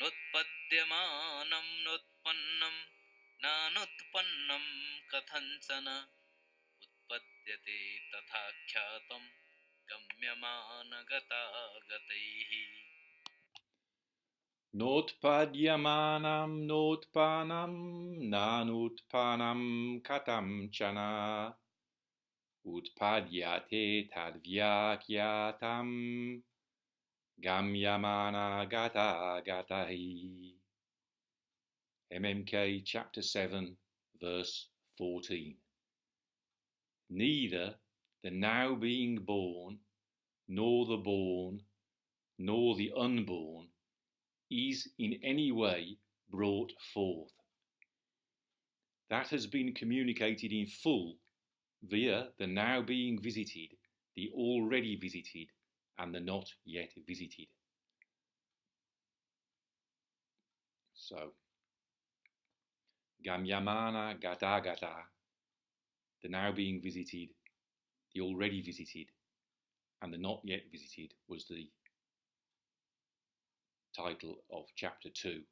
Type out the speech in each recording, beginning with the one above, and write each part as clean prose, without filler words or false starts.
notpadyamānaṃ notpannaṃ nānutpannaṃ kathaṃ-cana utpadyate tathaṃ gamyamāna-gatāgataiḥ. Notpadyamānaṃ notpannaṃ nānutpannaṃ kathaṃ-cana utpadyate tad vyākhyātaṃ gamyamāna-gatāgataiḥ. MMK chapter 7 verse 14. Neither the now being born, nor the born, nor the unborn is in any way brought forth. That has been communicated in full via the now being visited, the already visited, and the not yet visited. So, gamyamāna-gatāgataiḥ, the now being visited, the already visited, and the not yet visited was the title of chapter 2.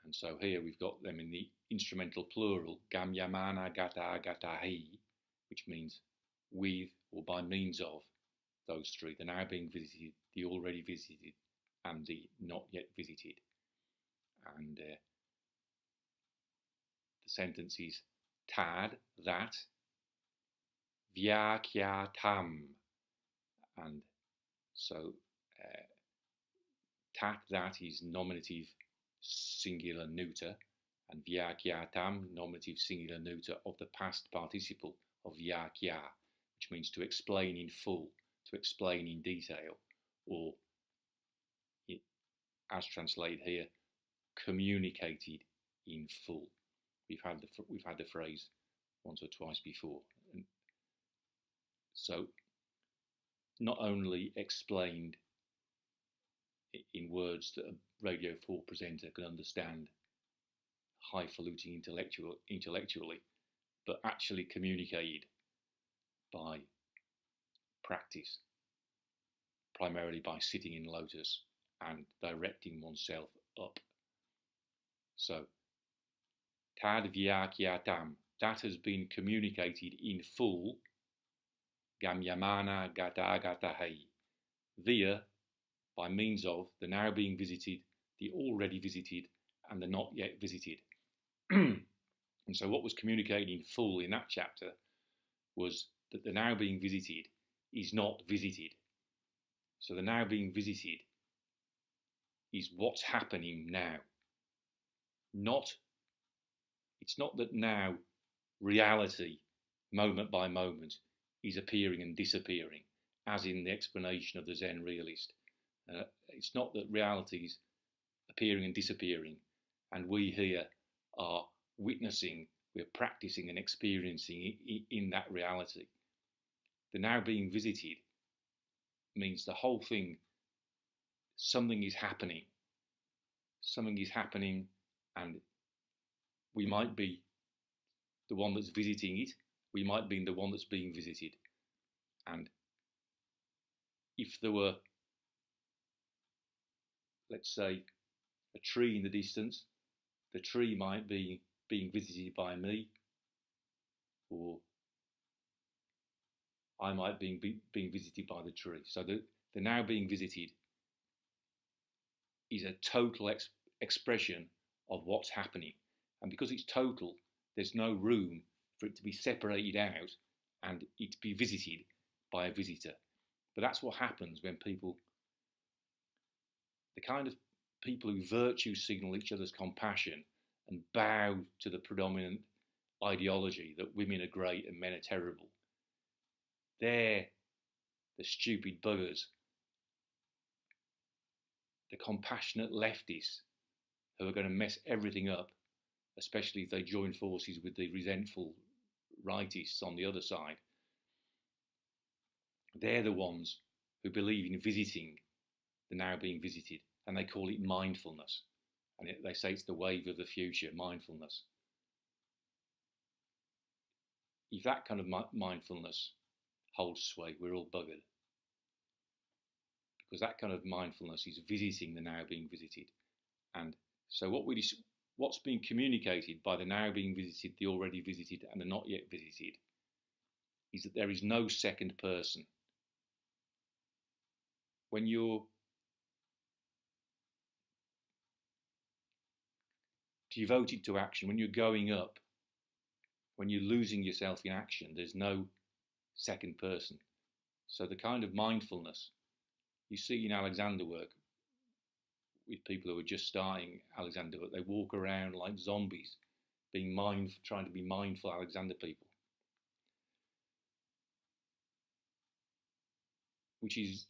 And so here we've got them in the instrumental plural, gamyamāna-gatāgataiḥ, which means with or by means of those three, the now being visited, the already visited, and the not yet visited. And the sentence is tad, that, vyākhyātaṃ, and so tat, that is nominative singular neuter, and vyākhyātaṃ, nominative singular neuter of the past participle of vyākhyā, which means to explain in full, to explain in detail, or as translated here, communicated in full. We've had the phrase once or twice before. And so, not only explained in words that a Radio 4 presenter can understand, highfalutin intellectually, but actually communicated by practice, primarily by sitting in lotus and directing oneself up. So, tad vyākhyātaṃ, that has been communicated in full, gamyamāna-gatāgataiḥ, via, by means of, the now being visited, the already visited, and the not yet visited. And so what was communicated in full in that chapter was that the now being visited is not visited. So the now being visited is what's happening now. It's not that now reality, moment by moment, is appearing and disappearing, as in the explanation of the Zen realist. It's not that reality is appearing and disappearing, and we here are witnessing, we're practicing and experiencing in that reality. The now being visited means the whole thing, something is happening. Something is happening, and we might be the one that's visiting it, we might be the one that's being visited. And if there were, let's say, a tree in the distance, the tree might be being visited by me, or I might be being visited by the tree. So the now being visited is a total expression of what's happening. And because it's total, there's no room for it to be separated out and it to be visited by a visitor. But that's what happens when people, the kind of people who virtue signal each other's compassion and bow to the predominant ideology that women are great and men are terrible, they're the stupid buggers, the compassionate leftists who are going to mess everything up, especially if they join forces with the resentful rightists on the other side. They're the ones who believe in visiting the now being visited, and they call it mindfulness. And they say it's the wave of the future, mindfulness. If that kind of mindfulness holds sway, we're all buggered. because that kind of mindfulness is visiting the now being visited. And so what's being communicated by the now being visited, the already visited, and the not yet visited is that there is no second person. When you're devoted to action, when you're going up, when you're losing yourself in action, there's no second person. So the kind of mindfulness you see in Alexander work with people who are just starting Alexander work, they walk around like zombies, trying to be mindful Alexander people, which is,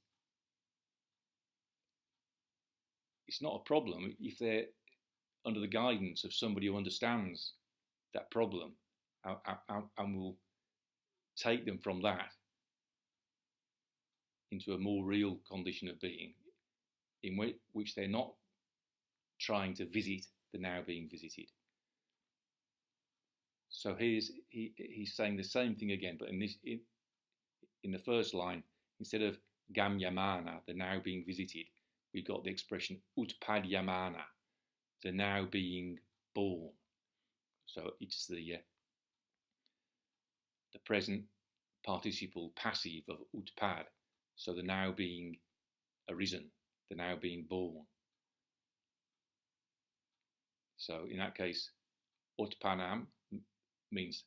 it's not a problem if they're under the guidance of somebody who understands that problem and will take them from that into a more real condition of being, in which they're not trying to visit the now being visited. So he's saying the same thing again, but in the first line, instead of gamyamāna, the now being visited, we've got the expression utpadyamāna, the now being born. So it's the present participle passive of utpad, so the now being arisen, the now being born. So in that case, utpannaṃ means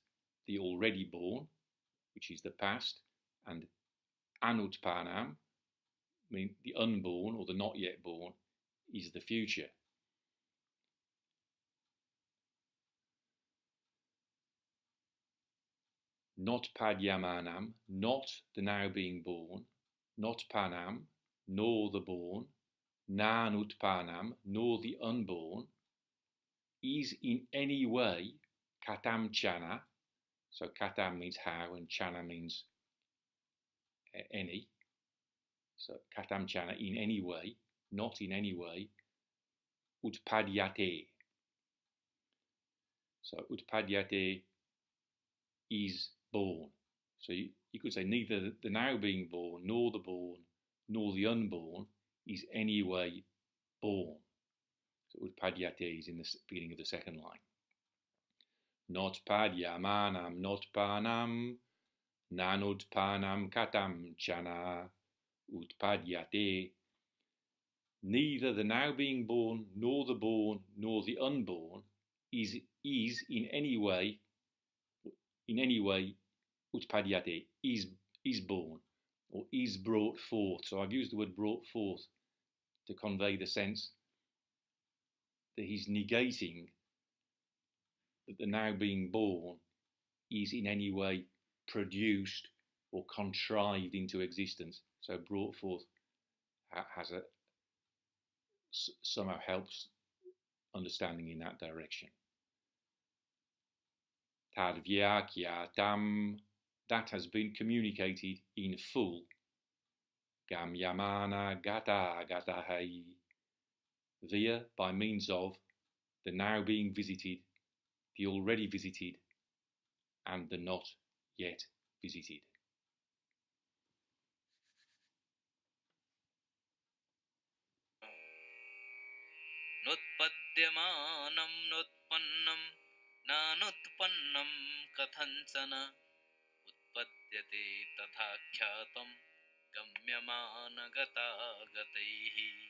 the already born, which is the past, and nānutpannaṃ means the unborn or the not yet born is the future. Notpadyamānaṃ, not the now being born, notpannaṃ, nor the born, nānutpannaṃ, nor the unborn, is in any way kathaṃ-cana. So kathaṃ means how and cana means any. So kathaṃ-cana, in any way, not in any way, utpadyate. So utpadyate is born. So you could say neither the now being born, nor the unborn is any way born. So utpadyate is in the beginning of the second line. Notpadyamānaṃ, notpannaṃ, nānutpannaṃ, kathaṃ-cana, utpadyate. Neither the now being born, nor the unborn is in any way utpadyate, is born, or is brought forth. So I've used the word brought forth to convey the sense that he's negating that the now being born is in any way produced or contrived into existence. So brought forth has somehow helps understanding in that direction. Tad vyākhyātaṃ, that has been communicated in full. Gamyamāna-gatāgataiḥ, via, by means of, the now being visited, the already visited, and the not yet visited. notpadyamānaṃ, notpannaṃ, nānutpannaṃ, kathaṃ-cana, utpadyate tathaṃ gamyamāna-gatāgataiḥ.